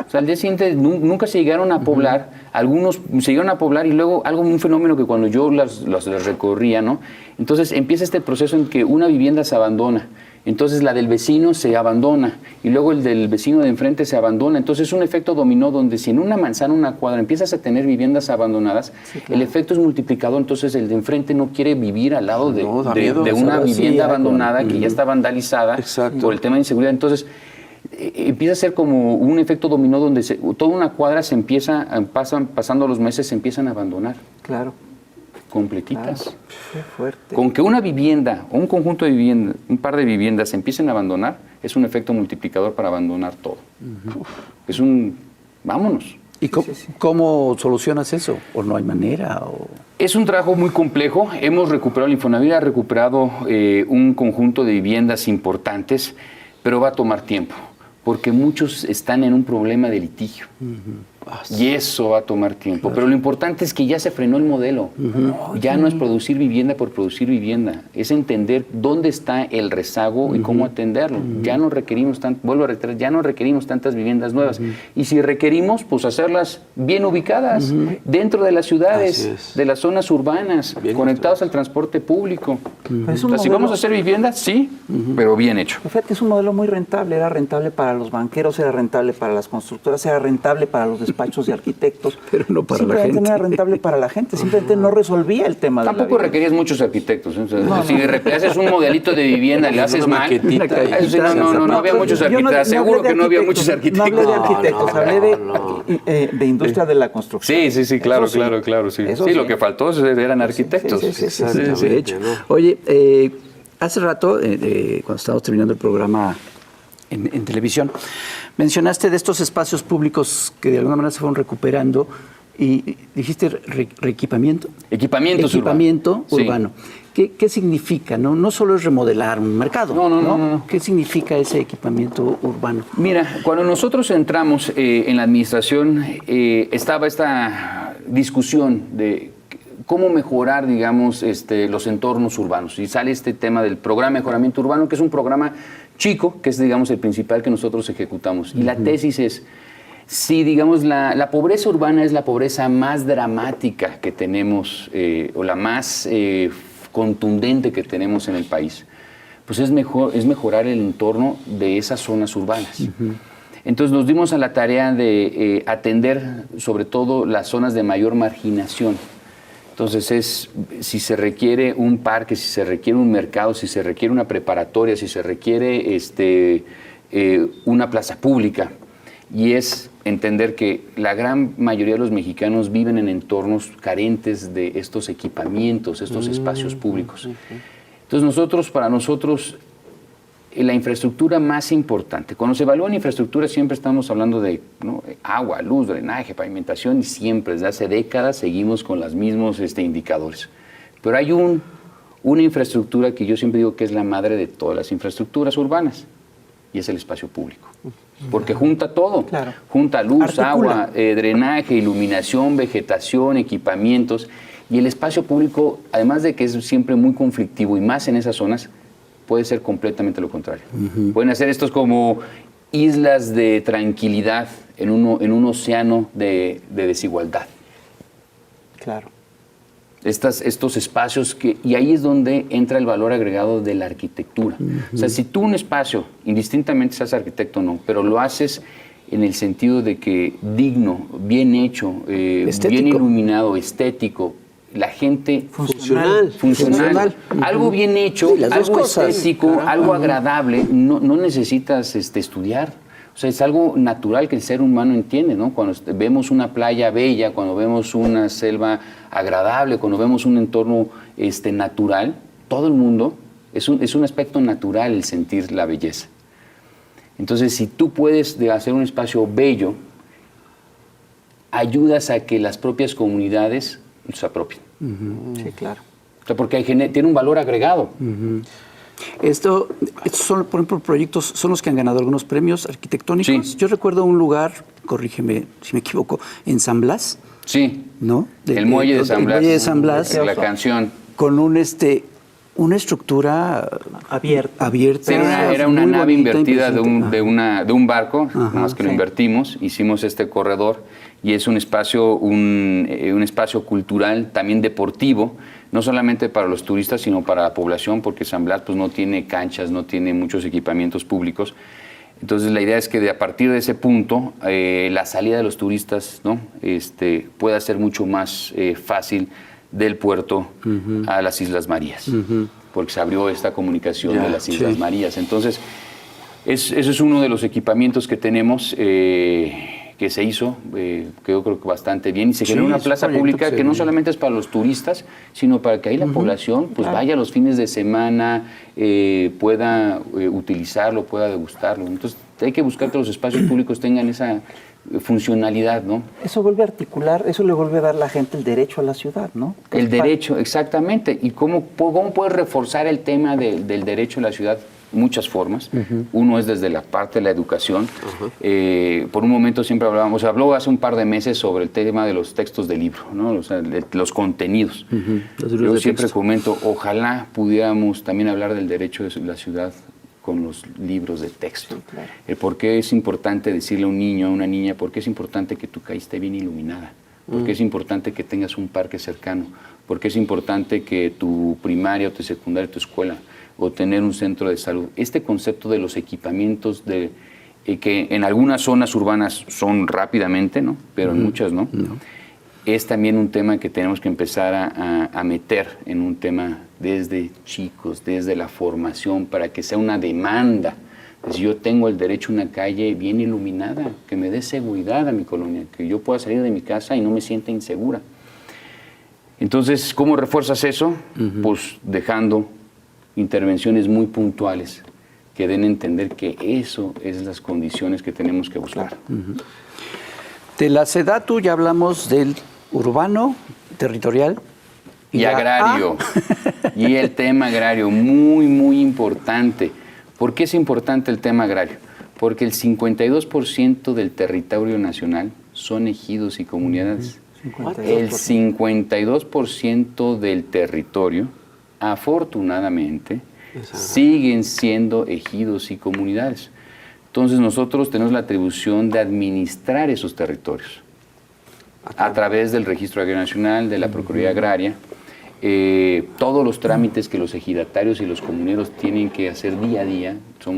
O sea, al día siguiente nunca se llegaron a poblar. Algunos se llegaron a poblar y luego un fenómeno que cuando yo las recorría, ¿no? Entonces empieza este proceso en que una vivienda se abandona. Entonces la del vecino se abandona y luego el del vecino de enfrente se abandona. Entonces es un efecto dominó donde si en una manzana, una cuadra, empiezas a tener viviendas abandonadas, el efecto es multiplicador. Entonces el de enfrente no quiere vivir al lado de una vivienda abandonada que ya está vandalizada por el tema de inseguridad. Entonces empieza a ser como un efecto dominó donde toda una cuadra pasando los meses se empiezan a abandonar. Claro. Completitas. Claro. Qué fuerte. Con que una vivienda o un conjunto de viviendas, un par de viviendas se empiecen a abandonar, es un efecto multiplicador para abandonar todo. Es vámonos. ¿Y cómo solucionas eso? ¿O no hay manera? Es un trabajo muy complejo. Hemos recuperado, el Infonavit ha recuperado un conjunto de viviendas importantes, pero va a tomar tiempo, porque muchos están en un problema de litigio. Y eso va a tomar tiempo. Claro. Pero lo importante es que ya se frenó el modelo. Ya no es producir vivienda por producir vivienda. Es entender dónde está el rezago y cómo atenderlo. Ya no requerimos vuelvo a reiterar, ya no requerimos tantas viviendas nuevas. Y si requerimos, pues hacerlas bien ubicadas, dentro de las ciudades, de las zonas urbanas, bien conectados al transporte público. Entonces, si vamos a hacer viviendas, sí, pero bien hecho. Fíjate, es un modelo muy rentable. Era rentable para los banqueros, era rentable para las constructoras, era rentable para los despachos de arquitectos, pero no para la gente. Simplemente no era rentable para la gente, simplemente no resolvía el tema. Tampoco requerías muchos arquitectos. O sea, si haces un modelito de vivienda y le haces mal, no había muchos arquitectos. Seguro que no había muchos arquitectos. No hablé de arquitectos, hablé de industria de la construcción. Sí, claro. Sí, lo que faltó eran arquitectos. Sí, de hecho. Oye, hace rato, cuando estábamos terminando el programa en televisión, mencionaste de estos espacios públicos que de alguna manera se fueron recuperando y dijiste reequipamiento. Equipamiento urbano. Sí. ¿Qué significa? No solo es remodelar un mercado. No. ¿Qué significa ese equipamiento urbano? Mira, cuando nosotros entramos en la administración, estaba esta discusión de cómo mejorar, digamos, los entornos urbanos. Y sale este tema del programa de mejoramiento urbano, que es un programa chico, que es, digamos, el principal que nosotros ejecutamos. Y la tesis es, si, digamos, la pobreza urbana es la pobreza más dramática que tenemos, o la más contundente que tenemos en el país, pues es mejorar el entorno de esas zonas urbanas. Entonces nos dimos a la tarea de atender sobre todo las zonas de mayor marginación. Entonces si se requiere un parque, si se requiere un mercado, si se requiere una preparatoria, si se requiere una plaza pública. Y es entender que la gran mayoría de los mexicanos viven en entornos carentes de estos equipamientos, estos espacios públicos. Entonces para nosotros, la infraestructura más importante, cuando se evalúa en infraestructura siempre estamos hablando de agua, luz, drenaje, pavimentación, y siempre, desde hace décadas, seguimos con los mismos indicadores. Pero hay una infraestructura que yo siempre digo que es la madre de todas las infraestructuras urbanas, y es el espacio público. Porque junta todo, junta luz, agua, drenaje, iluminación, vegetación, equipamientos, y el espacio público, además de que es siempre muy conflictivo, y más en esas zonas, puede ser completamente lo contrario. Pueden hacer estos como islas de tranquilidad en un océano de desigualdad. Claro. Estos espacios y ahí es donde entra el valor agregado de la arquitectura. O sea, si tú un espacio, indistintamente seas arquitecto o no, pero lo haces en el sentido de que digno, bien hecho, bien iluminado, estético, la gente funcional. Algo bien hecho, algo estético, algo agradable, no necesitas estudiar. O sea, es algo natural que el ser humano entiende, ¿no? Cuando vemos una playa bella, cuando vemos una selva agradable, cuando vemos un entorno natural, todo el mundo, es un aspecto natural el sentir la belleza. Entonces, si tú puedes hacer un espacio bello, ayudas a que las propias comunidades se apropien. Sí, claro. O sea, porque tiene un valor agregado. Estos son, por ejemplo, proyectos, son los que han ganado algunos premios arquitectónicos. Sí. Yo recuerdo un lugar, corrígeme si me equivoco, en San Blas, Sí, ¿no? el muelle de San Blas. El muelle de San Blas. La canción. Con una estructura Abierta. Era una muy nave bonita, invertida impresionante. de un barco, Ajá, nada más que lo invertimos, hicimos este corredor y es un espacio cultural, también deportivo, no solamente para los turistas, sino para la población, porque San Blas pues, no tiene canchas, no tiene muchos equipamientos públicos. Entonces la idea es que a partir de ese punto la salida de los turistas, ¿no? Pueda ser mucho más fácil del puerto a las Islas Marías, porque se abrió esta comunicación de las Islas Marías. Entonces, ese es uno de los equipamientos que tenemos, que se hizo, que yo creo que bastante bien, y se generó una plaza pública que no solamente es para los turistas, sino para que ahí la población pues vaya los fines de semana, pueda utilizarlo, pueda degustarlo. Entonces, hay que buscar que los espacios públicos tengan esa funcionalidad, ¿no? Eso vuelve a articular, eso le vuelve a dar a la gente el derecho a la ciudad, ¿no? El derecho, exactamente. ¿Y cómo puedes reforzar el tema del derecho a la ciudad? Muchas formas. Uno es desde la parte de la educación. Por un momento siempre habló hace un par de meses sobre el tema de los textos de libro, ¿no? O sea, los contenidos. Yo siempre comento, ojalá pudiéramos también hablar del derecho de la ciudad con los libros de texto. Claro. El por qué es importante decirle a un niño, a una niña, por qué es importante que tu calle esté bien iluminada, por qué es importante que tengas un parque cercano, por qué es importante que tu primaria o tu secundaria, tu escuela, o tener un centro de salud. Este concepto de los equipamientos que en algunas zonas urbanas son rápidamente, ¿no? Pero en muchas no. Es también un tema que tenemos que empezar a meter en un tema desde chicos, desde la formación, para que sea una demanda. Si yo tengo el derecho a una calle bien iluminada, que me dé seguridad a mi colonia, que yo pueda salir de mi casa y no me sienta insegura. Entonces, ¿cómo refuerzas eso? Pues dejando intervenciones muy puntuales que den a entender que eso es las condiciones que tenemos que buscar. De la SEDATU ya hablamos del urbano, territorial y agrario. Y el tema agrario, muy, muy importante. ¿Por qué es importante el tema agrario? Porque el 52% del territorio nacional son ejidos y comunidades. 52%. El 52% del territorio, afortunadamente, siguen siendo ejidos y comunidades. Entonces nosotros tenemos la atribución de administrar esos territorios a través del Registro Agrario Nacional, de la Procuraduría Agraria, todos los trámites que los ejidatarios y los comuneros tienen que hacer día a día,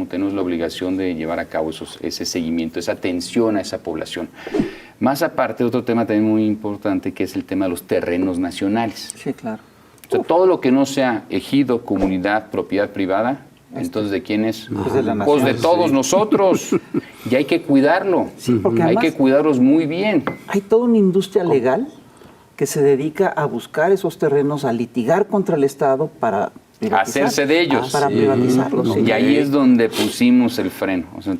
tenemos la obligación de llevar a cabo ese seguimiento, esa atención a esa población. Más aparte, otro tema también muy importante, que es el tema de los terrenos nacionales. Sí, claro. O sea, todo lo que no sea ejido, comunidad, propiedad privada, entonces ¿de quién es? Pues de la Pues de nación, todos nosotros. Y hay que cuidarlo. Sí, porque hay además que cuidarlos muy bien. hay toda una industria legal que se dedica a buscar esos terrenos, a litigar contra el Estado para privatizar. Hacerse de ellos. Para privatizarlos. Sí. Y ahí es donde pusimos el freno. O sea,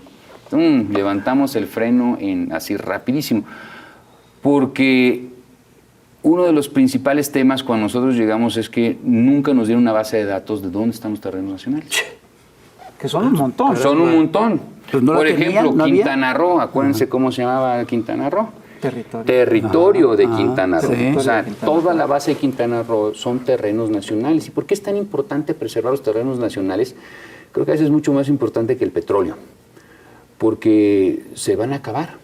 levantamos el freno así rapidísimo. Porque uno de los principales temas cuando nosotros llegamos es que nunca nos dieron una base de datos de dónde están los terrenos nacionales. Que son un montón. Son un montón. Pues no Por la tenían, ejemplo, ¿no había? Quintana Roo, acuérdense cómo se llamaba Quintana Roo. Territorio. De Quintana Roo. sí. O sea, Quintana toda la base de Quintana Roo son terrenos nacionales. ¿Y por qué es tan importante preservar los terrenos nacionales? Creo que a veces es mucho más importante que el petróleo, porque se van a acabar.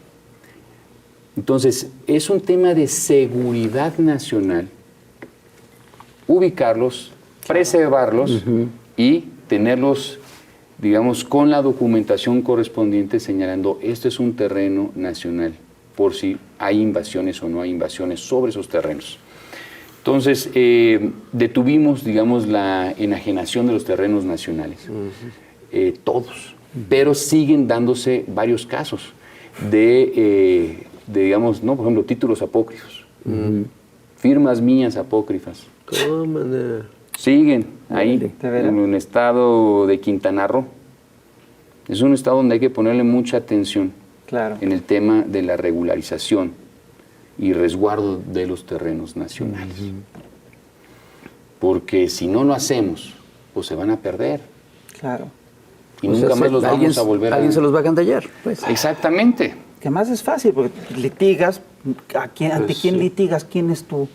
Entonces, es un tema de seguridad nacional, ubicarlos, preservarlos y tenerlos, digamos, con la documentación correspondiente señalando, esto es un terreno nacional, por si hay invasiones o no hay invasiones sobre esos terrenos. Entonces, detuvimos, digamos, la enajenación de los terrenos nacionales, todos, pero siguen dándose varios casos de digamos, ¿no? Por ejemplo, títulos apócrifos, firmas mías apócrifas. Siguen ahí, ¿De veras? en el estado de Quintana Roo. Es un estado donde hay que ponerle mucha atención Claro. en el tema de la regularización y resguardo de los terrenos nacionales. Porque si no lo hacemos, pues se van a perder. Claro. Y nunca más los vamos a volver a... Alguien se los va a gandallar, pues. Exactamente. Que más es fácil, porque litigas, ¿ante quién litigas? ¿Quién es tú?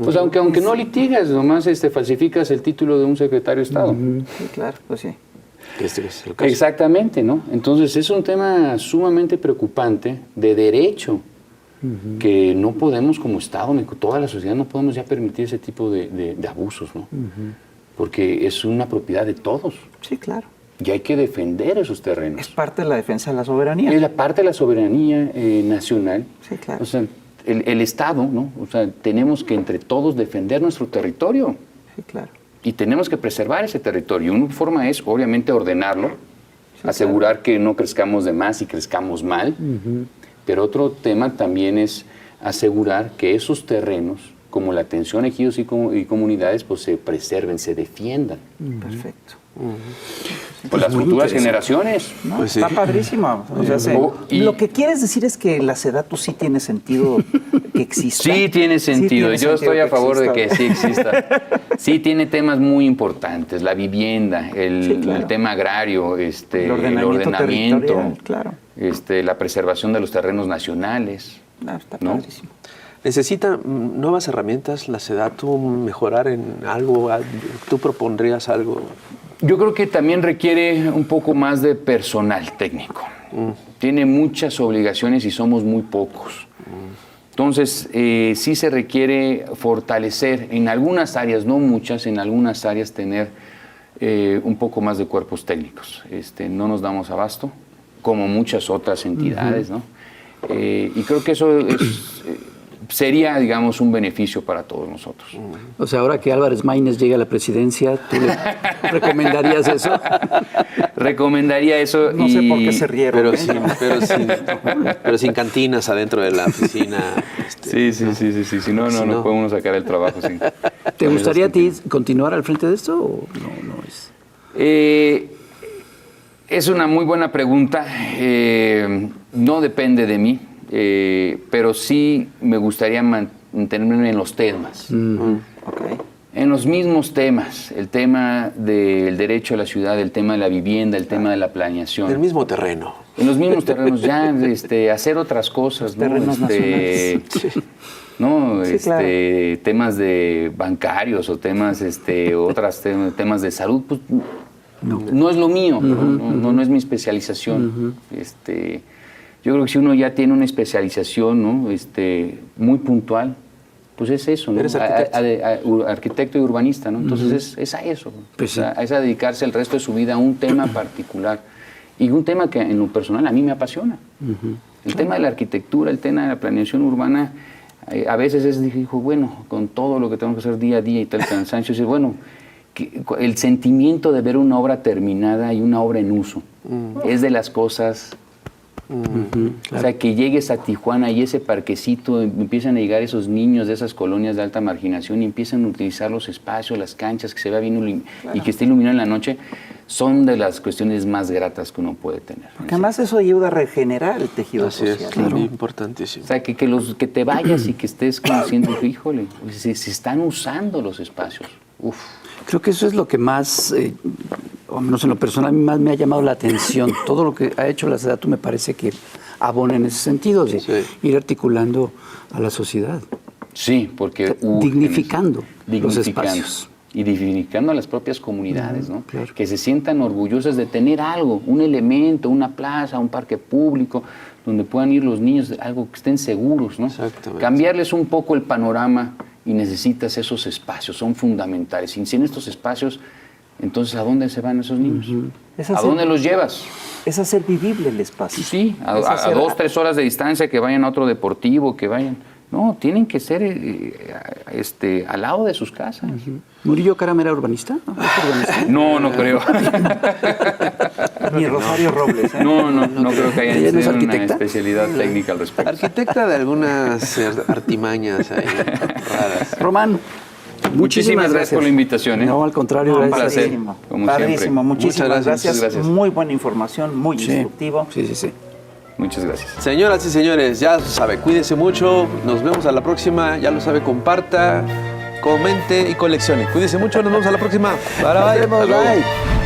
Pues aunque no litigas, nomás falsificas el título de un secretario de Estado. Sí, claro, pues sí. Este es el caso. Exactamente, ¿no? Entonces es un tema sumamente preocupante de derecho que no podemos como Estado, toda la sociedad no podemos ya permitir ese tipo de abusos, ¿no? Porque es una propiedad de todos Sí, claro. y hay que defender esos terrenos. Es parte de la defensa de la soberanía. Es la parte de la soberanía nacional. Sí, claro. O sea, el Estado, ¿no? O sea, tenemos que entre todos defender nuestro territorio. Sí, claro. Y tenemos que preservar ese territorio. Una forma es, obviamente, ordenarlo, asegurar que no crezcamos de más y crezcamos mal. Pero otro tema también es asegurar que esos terrenos, como la atención a ejidos y comunidades, pues se preserven, se defiendan Perfecto. por las futuras generaciones. ¿No? Pues sí. Está padrísimo. O sea, y- lo que quieres decir es que la SEDATU sí tiene sentido que exista. Sí tiene sentido. tiene Yo estoy a favor de que exista. sí exista. Sí tiene temas muy importantes, la vivienda, Sí, claro. el tema agrario, El ordenamiento territorial, claro. la preservación de los terrenos nacionales. No, está ¿No? padrísimo. ¿Necesita nuevas herramientas la SEDATU, mejorar en algo? ¿Tú propondrías algo? Yo creo que también requiere un poco más de personal técnico. Tiene muchas obligaciones y somos muy pocos. Entonces, sí se requiere fortalecer en algunas áreas, no muchas, en algunas áreas tener un poco más de cuerpos técnicos. No nos damos abasto, como muchas otras entidades, ¿no? Y creo que eso sería, digamos, un beneficio para todos nosotros. O sea, ahora que Álvarez Maínez llegue a la presidencia, ¿tú le recomendarías eso? Recomendaría eso. No sé por qué se rieron. Pero sin cantinas adentro de la oficina. Sí. Si no, no podemos sacar el trabajo sin... ¿Te gustaría a ti continuar al frente de esto o no es? Es una muy buena pregunta. No depende de mí, pero sí me gustaría mantenerme en los temas. Ok. En los mismos temas, el tema del derecho a la ciudad, el tema de la vivienda, el tema de la planeación. En el mismo terreno. En los mismos terrenos, ya hacer otras cosas, ¿no? Terrenos nacionales. ¿No? Sí, claro. Temas de bancarios o temas, temas de salud, pues no es lo mío, no es mi especialización. Yo creo que si uno ya tiene una especialización, ¿no? Muy puntual, pues es eso, ¿no? Eres arquitecto. Arquitecto y urbanista, ¿no? Entonces es a eso, Pues sí. es a dedicarse el resto de su vida a un tema particular y un tema que en lo personal a mí me apasiona. El tema de la arquitectura, el tema de la planeación urbana, a veces dijo, bueno, con todo lo que tenemos que hacer día a día y tal cansancio, es bueno, el sentimiento de ver una obra terminada y una obra en uso es de las cosas. O sea, que llegues a Tijuana y ese parquecito, empiezan a llegar esos niños de esas colonias de alta marginación y empiezan a utilizar los espacios, las canchas, que se vea bien y que esté iluminado en la noche, son de las cuestiones más gratas que uno puede tener. Porque además eso ayuda a regenerar el tejido Así es, social. importantísimo. O sea, que te vayas y que estés consciente, híjole, se están usando los espacios. Uf. Creo que eso es lo que más, o menos en lo personal, más me ha llamado la atención. Todo lo que ha hecho la SEDATU me parece que abona en ese sentido, de ir articulando a la sociedad. Sí, porque... dignificando los espacios. Y dignificando a las propias comunidades, ¿no? Claro. Que se sientan orgullosas de tener algo, un elemento, una plaza, un parque público, donde puedan ir los niños, algo que estén seguros, ¿no? Exactamente. Cambiarles un poco el panorama y necesitas esos espacios, son fundamentales. Y sin estos espacios, entonces, ¿a dónde se van esos niños? ¿A dónde los llevas? Es hacer vivible el espacio. Sí, a 2-3 horas de distancia, que vayan a otro deportivo, que vayan... No, tienen que ser al lado de sus casas. ¿Murillo Caram era urbanista? ¿No? ¿Es urbanista? No creo. Ni Rosario Robles. ¿eh? No creo que haya ¿Ella no es una arquitecta? especialidad técnica al respecto. Arquitecta de algunas artimañas ahí raras. Román, Muchísimas gracias por la invitación. No, al contrario, No, gracias. placer. padrísimo, como padrísimo. siempre. Muchísimas Muchas gracias. Muy buena información, muy Sí, instructivo. sí. Muchas gracias. Señoras y señores, ya sabe, cuídense mucho. Nos vemos a la próxima. Ya lo sabe, comparta, comente y coleccione. Cuídense mucho. Nos vemos a la próxima. Bye, bye. Nos vemos, bye.